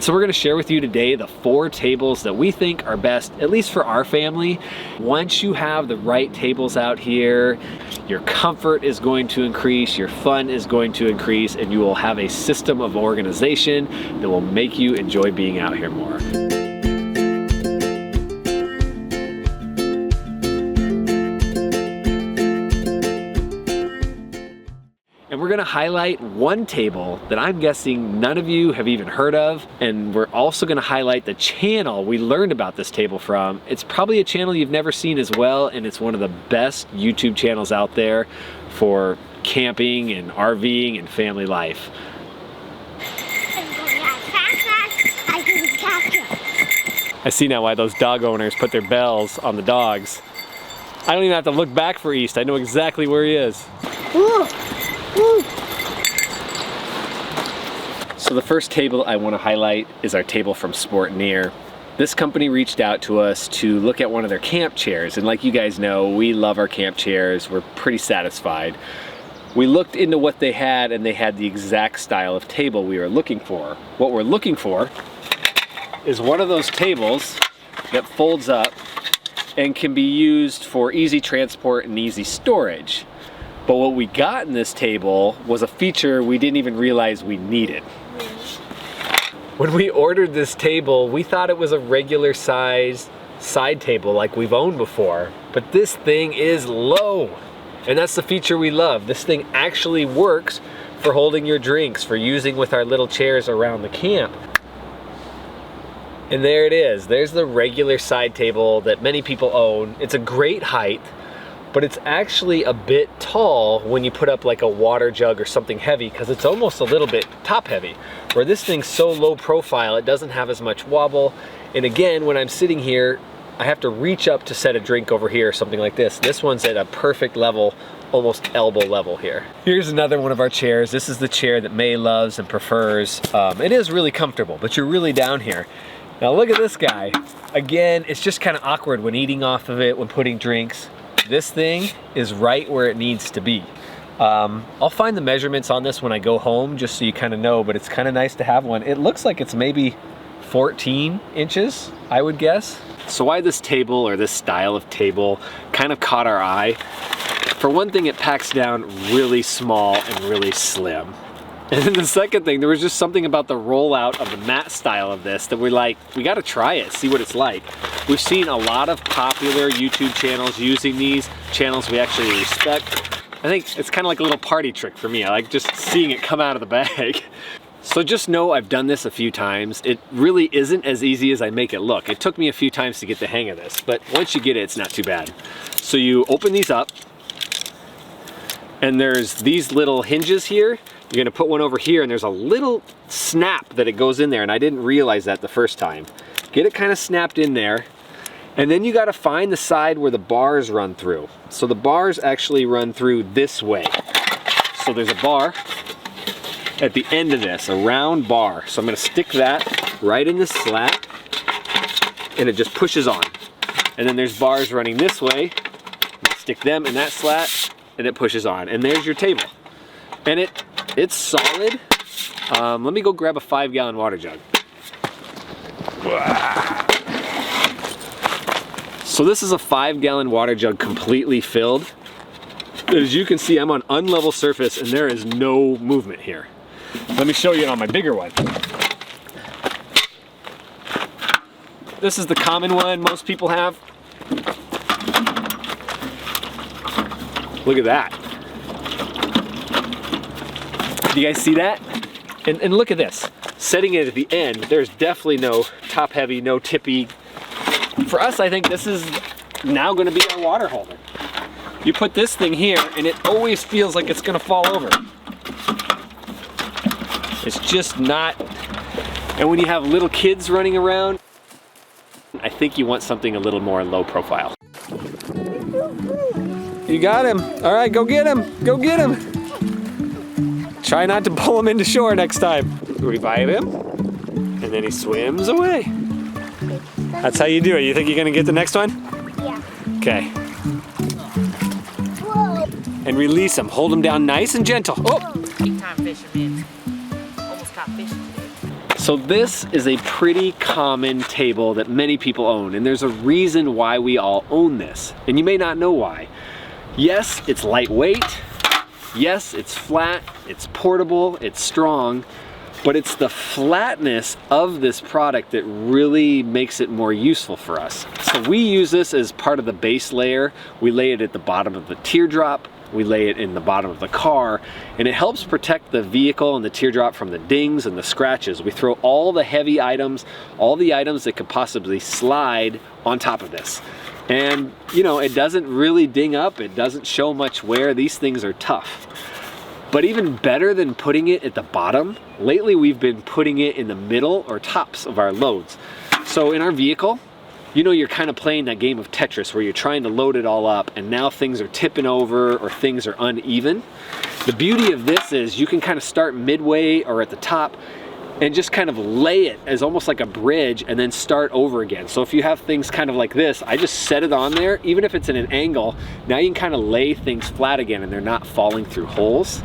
So we're gonna share with you today the 4 tables that we think are best, at least for our family. Once you have the right tables out here, your comfort is going to increase, your fun is going to increase, and you will have a system of organization that will make you enjoy being out here more. And we're gonna highlight one table that I'm guessing none of you have even heard of, and we're also gonna highlight the channel we learned about this table from. It's probably a channel you've never seen as well, and it's one of the best YouTube channels out there for camping and RVing and family life. I see now why those dog owners put their bells on the dogs. I don't even have to look back for East. I know exactly where he is. Ooh. Ooh. So the first table I want to highlight is our table from Sport Near. This company reached out to us to look at one of their camp chairs, and like you guys know, we love our camp chairs. We're pretty satisfied. We looked into what they had, and they had the exact style of table we were looking for. What we're looking for is one of those tables that folds up and can be used for easy transport and easy storage. But what we got in this table was a feature we didn't even realize we needed. When we ordered this table, we thought it was a regular size side table like we've owned before, but this thing is low. And that's the feature we love. This thing actually works for holding your drinks, for using with our little chairs around the camp. And there it is. There's the regular side table that many people own. It's a great height, but it's actually a bit tall when you put up like a water jug or something heavy, because it's almost a little bit top heavy. Where this thing's so low profile, it doesn't have as much wobble. And again, when I'm sitting here, I have to reach up to set a drink over here or something like this. This one's at a perfect level, almost elbow level here. Here's another one of our chairs. This is the chair that May loves and prefers. It is really comfortable, but you're really down here. Now look at this guy. Again, it's just kind of awkward when eating off of it, when putting drinks. This thing is right where it needs to be. I'll find the measurements on this when I go home, just so you kind of know, but it's kind of nice to have one. It looks like it's maybe 14 inches, I would guess. So why this table, or this style of table, kind of caught our eye? For one thing, it packs down really small and really slim. And then the second thing, there was just something about the rollout of the mat style of this that we're like, we gotta try it, see what it's like. We've seen a lot of popular YouTube channels using these, channels we actually respect. I think it's kind of like a little party trick for me. I like just seeing it come out of the bag. So just know I've done this a few times. It really isn't as easy as I make it look. It took me a few times to get the hang of this, but once you get it, it's not too bad. So you open these up, and there's these little hinges here. You're gonna put one over here, and there's a little snap that it goes in there, and I didn't realize that the first time. Get it kind of snapped in there, and then you gotta find the side where the bars run through. So the bars actually run through this way. So there's a bar at the end of this, a round bar. So I'm gonna stick that right in the slat, and it just pushes on. And then there's bars running this way. Stick them in that slat, and it pushes on. And there's your table. And it's solid. Let me go grab a 5-gallon water jug. So this is a 5-gallon water jug completely filled. As you can see, I'm on unlevel surface and there is no movement here. Let me show you on my bigger one. This is the common one most people have. Look at that. Do you guys see that? And look at this. Setting it at the end, there's definitely no top heavy, no tippy. For us, I think this is now gonna be our water holder. You put this thing here and it always feels like it's gonna fall over. It's just not. And when you have little kids running around, I think you want something a little more low profile. You got him. All right, go get him. Go get him. Try not to pull him into shore next time. Revive him, and then he swims away. That's how you do it. You think you're gonna get the next one? Yeah. Okay. Whoa. And release him. Hold him down nice and gentle. Oh! Big time fisherman. Almost caught fish today. So this is a pretty common table that many people own, and there's a reason why we all own this, and you may not know why. Yes, it's lightweight. Yes, it's flat, it's portable, it's strong, but it's the flatness of this product that really makes it more useful for us. So we use this as part of the base layer. We lay it at the bottom of the teardrop. We lay it in the bottom of the car, and it helps protect the vehicle and the teardrop from the dings and the scratches. We throw all the heavy items, all the items that could possibly slide on top of this. And you know, it doesn't really ding up, it doesn't show much wear. These things are tough. But even better than putting it at the bottom, lately we've been putting it in the middle or tops of our loads. So in our vehicle, you know, you're kind of playing that game of Tetris where you're trying to load it all up and now things are tipping over or things are uneven. The beauty of this is you can kind of start midway or at the top and just kind of lay it as almost like a bridge and then start over again. So if you have things kind of like this, I just set it on there, even if it's in an angle, now you can kind of lay things flat again and they're not falling through holes.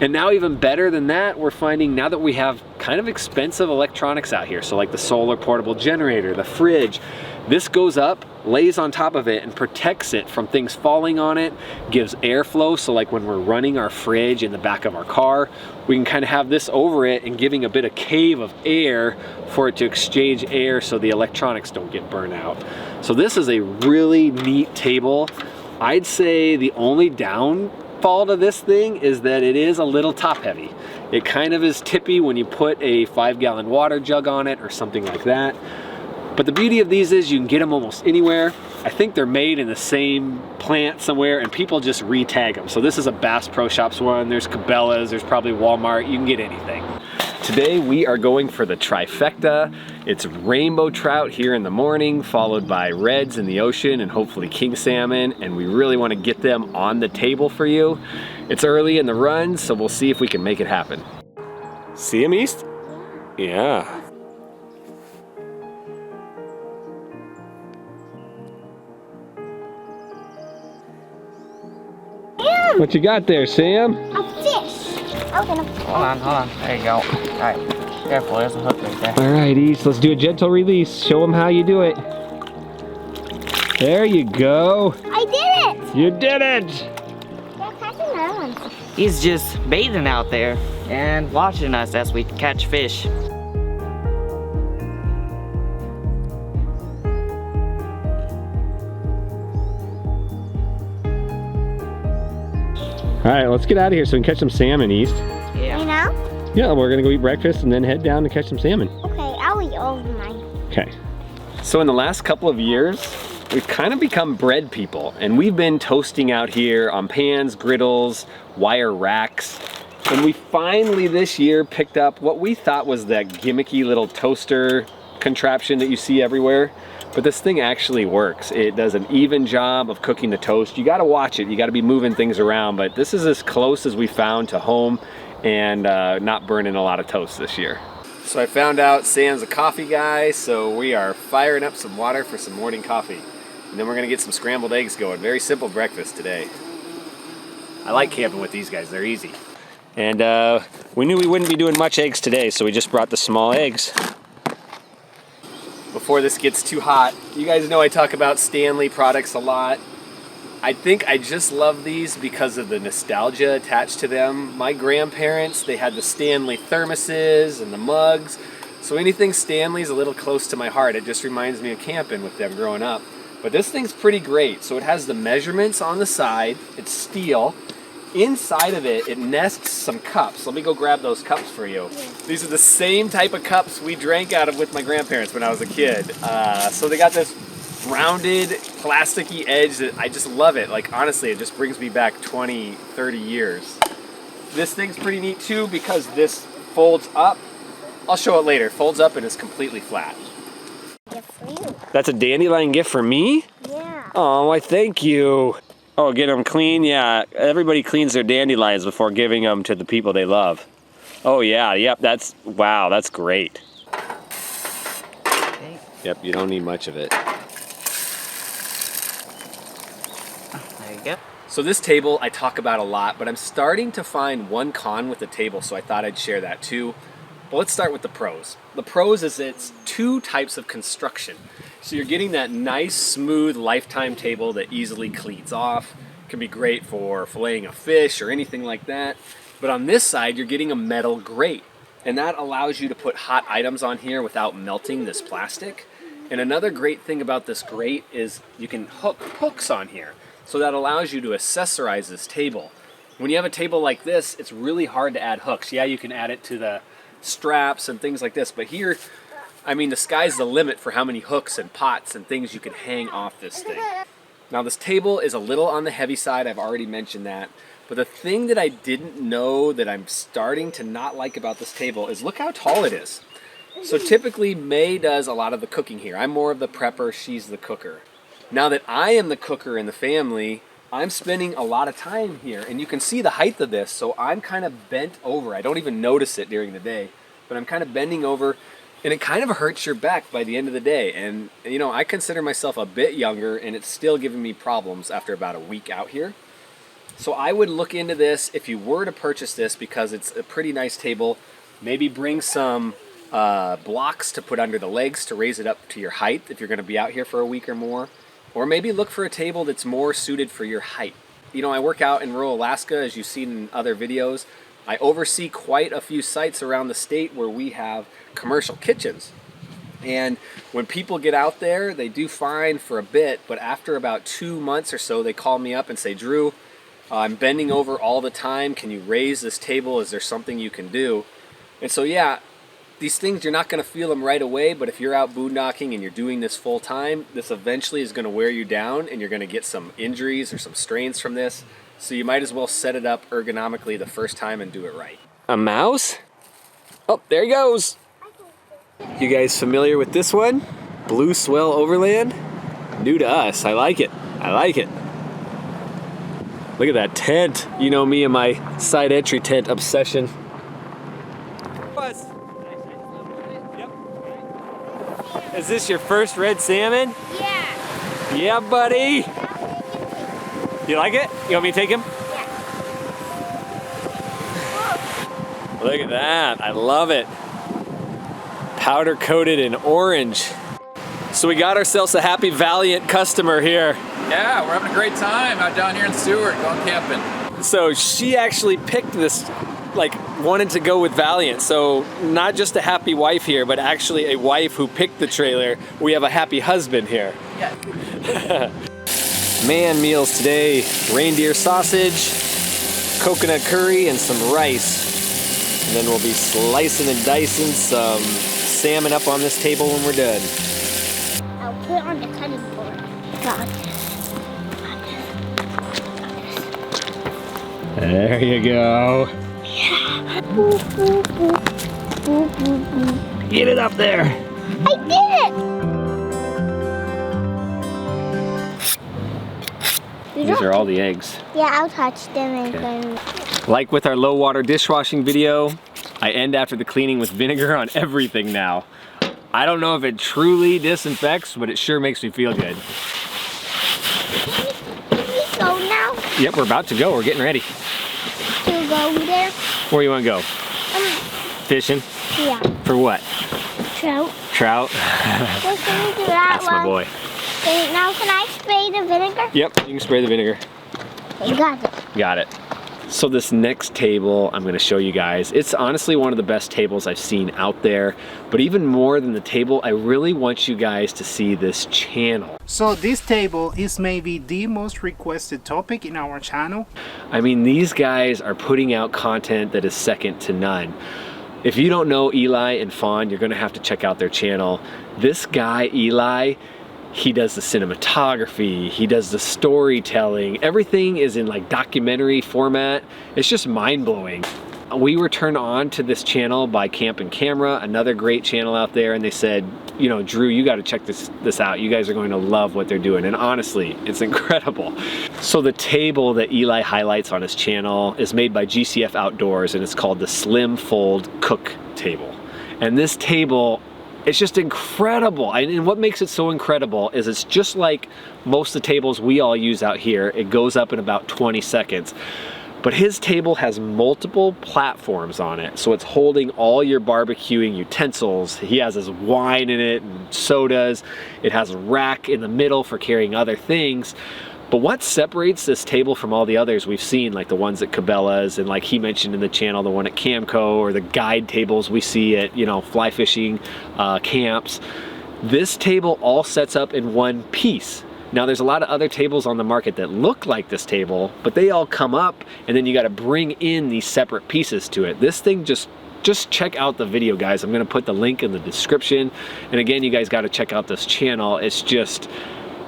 And now even better than that, we're finding now that we have kind of expensive electronics out here, so like the solar portable generator, the fridge, this goes up, lays on top of it and protects it from things falling on it, gives airflow, so like when we're running our fridge in the back of our car, we can kind of have this over it and giving a bit of cave of air for it to exchange air so the electronics don't get burned out. So this is a really neat table. I'd say the only downfall to this thing is that it is a little top heavy. It kind of is tippy when you put a 5-gallon water jug on it or something like that. But the beauty of these is you can get them almost anywhere. I think they're made in the same plant somewhere and people just re-tag them. So this is a Bass Pro Shops one, there's Cabela's, there's probably Walmart, you can get anything. Today we are going for the trifecta. It's rainbow trout here in the morning, followed by reds in the ocean and hopefully king salmon, and we really want to get them on the table for you. It's early in the run, so we'll see if we can make it happen. See him, East? Yeah. What you got there, Sam? A fish. Hold on. There you go. All right, careful, there's a hook right there. All right, East, let's do a gentle release. Show them how you do it. There you go. I did it. You did it. Yeah, catch another one. He's just bathing out there and watching us as we catch fish. All right, let's get out of here so we can catch some salmon, East. Yeah. You know? Yeah, we're gonna go eat breakfast and then head down to catch some salmon. Okay, I'll eat all of mine. Okay. So in the last couple of years, we've kind of become bread people, and we've been toasting out here on pans, griddles, wire racks, and we finally this year picked up what we thought was that gimmicky little toaster contraption that you see everywhere. But this thing actually works. It does an even job of cooking the toast. You gotta watch it, you gotta be moving things around, but this is as close as we found to home and not burning a lot of toast this year. So I found out Sam's a coffee guy, so we are firing up some water for some morning coffee. And then we're gonna get some scrambled eggs going. Very simple breakfast today. I like camping with these guys, they're easy. And we knew we wouldn't be doing much eggs today, so we just brought the small eggs. Before this gets too hot, you guys know I talk about Stanley products a lot. I think I just love these because of the nostalgia attached to them. My grandparents, they had the Stanley thermoses and the mugs, so anything Stanley's a little close to my heart. It just reminds me of camping with them growing up. But this thing's pretty great. So it has the measurements on the side, it's steel. Inside of it, it nests some cups. Let me go grab those cups for you. These are the same type of cups we drank out of with my grandparents when I was a kid. So they got this rounded, plasticky edge that I just love it. Like honestly, it just brings me back 20, 30 years. This thing's pretty neat too because this folds up. I'll show it later. Folds up and is completely flat. Gift for you. That's a dandelion gift for me? Yeah. Oh, why thank you. Oh, get them clean? Yeah, everybody cleans their dandelions before giving them to the people they love. Oh yeah, yep, wow, that's great. Okay. Yep, you don't need much of it. There you go. So this table I talk about a lot, but I'm starting to find one con with the table, so I thought I'd share that too. But let's start with the pros. The pros is it's two types of construction. So you're getting that nice, smooth lifetime table that easily cleans off. Can be great for filleting a fish or anything like that. But on this side, you're getting a metal grate. And that allows you to put hot items on here without melting this plastic. And another great thing about this grate is you can hook hooks on here. So that allows you to accessorize this table. When you have a table like this, it's really hard to add hooks. Yeah, you can add it to the straps and things like this, but here, I mean, the sky's the limit for how many hooks and pots and things you can hang off this thing. Now this table is a little on the heavy side, I've already mentioned that, but the thing that I didn't know that I'm starting to not like about this table is look how tall it is. So typically May does a lot of the cooking here. I'm more of the prepper, she's the cooker. Now that I am the cooker in the family, I'm spending a lot of time here, and you can see the height of this, so I'm kind of bent over. I don't even notice it during the day, but I'm kind of bending over, and it kind of hurts your back by the end of the day. And you know, I consider myself a bit younger, and it's still giving me problems after about a week out here. So I would look into this if you were to purchase this, because it's a pretty nice table. Maybe bring some blocks to put under the legs to raise it up to your height if you're going to be out here for a week or more. Or maybe look for a table that's more suited for your height. You know, I work out in rural Alaska, as you've seen in other videos. I oversee quite a few sites around the state where we have commercial kitchens. And when people get out there, they do fine for a bit, but after about 2 months or so, they call me up and say, Drew, I'm bending over all the time. Can you raise this table? Is there something you can do? And so, yeah, these things, you're not going to feel them right away, but if you're out boondocking and you're doing this full time, this eventually is going to wear you down and you're going to get some injuries or some strains from this. So you might as well set it up ergonomically the first time and do it right. A mouse? Oh, there he goes. You guys familiar with this one? Blue Swell Overland? New to us. I like it. I like it. Look at that tent. You know me and my side entry tent obsession. Is this your first red salmon? Yeah. Yeah, buddy. You like it? You want me to take him? Yeah. Look at that. I love it. Powder coated in orange. So we got ourselves a happy Valiant customer here. Yeah, we're having a great time out down here in Seward, going camping. So she actually picked this, like, wanted to go with Valiant. So not just a happy wife here, but actually a wife who picked the trailer. We have a happy husband here. Yeah. Man meals today: reindeer sausage, coconut curry, and some rice. And then we'll be slicing and dicing some salmon up on this table when we're done. I'll put it on the cutting board. Got this. There you go. Boop, boop, boop. Boop, boop, boop. Get it up there. I did it! These are all the eggs. Yeah, I'll touch them and then... Like with our low water dishwashing video, I end after the cleaning with vinegar on everything now. I don't know if it truly disinfects, but it sure makes me feel good. Can we go now? Yep, we're about to go. We're getting ready. To go there? Where you want to go? Fishing? Yeah. For what? Trout. Trout? Well, can we do that That's my boy. Okay, now can I spray the vinegar? Yep, you can spray the vinegar. You got it. Got it. So this next table I'm going to show you guys, it's honestly one of the best tables I've seen out there. But even more than the table, I really want you guys to see this channel. So this table is maybe the most requested topic in our channel. I mean, these guys are putting out content that is second to none. If you don't know Eli and Fawn, you're going to have to check out their channel. This guy, Eli, he does the cinematography, he does the storytelling, everything is in like documentary format. It's just mind-blowing. We were turned on to this channel by Camp and Camera, another great channel out there, and they said, you know, Drew, you got to check this out. You guys are going to love what they're doing. And honestly, it's incredible. So the table that Eli highlights on his channel is made by GCF Outdoors, and it's called the Slim Fold Cook Table. And this table, it's just incredible. And what makes it so incredible is it's just like most of the tables we all use out here. It goes up in about 20 seconds. But his table has multiple platforms on it, so it's holding all your barbecuing utensils. He has his wine in it and sodas. It has a rack in the middle for carrying other things. But what separates this table from all the others we've seen, like the ones at Cabela's, and like he mentioned in the channel, the one at Camco, or the guide tables we see at, you know, fly fishing camps, this table all sets up in one piece. Now there's a lot of other tables on the market that look like this table, but they all come up and then you got to bring in these separate pieces to it. This thing just check out the video, guys. I'm going to put the link in the description. And again, you guys got to check out this channel. It's just,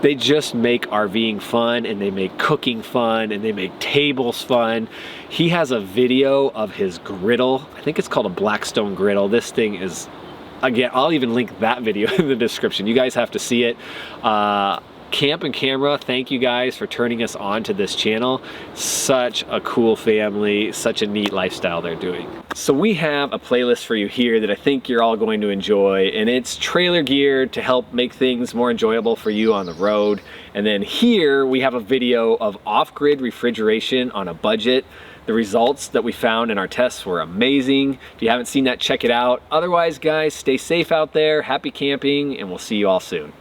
they just make RVing fun, and they make cooking fun, and they make tables fun. He has a video of his griddle. I think it's called a Blackstone Griddle. This thing is, again, I'll even link that video in the description. You guys have to see it. Camp and Camera, thank you guys for turning us on to this channel. Such a cool family, such a neat lifestyle they're doing. So we have a playlist for you here that I think you're all going to enjoy, and it's trailer geared to help make things more enjoyable for you on the road. And then here we have a video of off-grid refrigeration on a budget. The results that we found in our tests were amazing. If you haven't seen that, check it out. Otherwise, guys, stay safe out there, happy camping, and we'll see you all soon.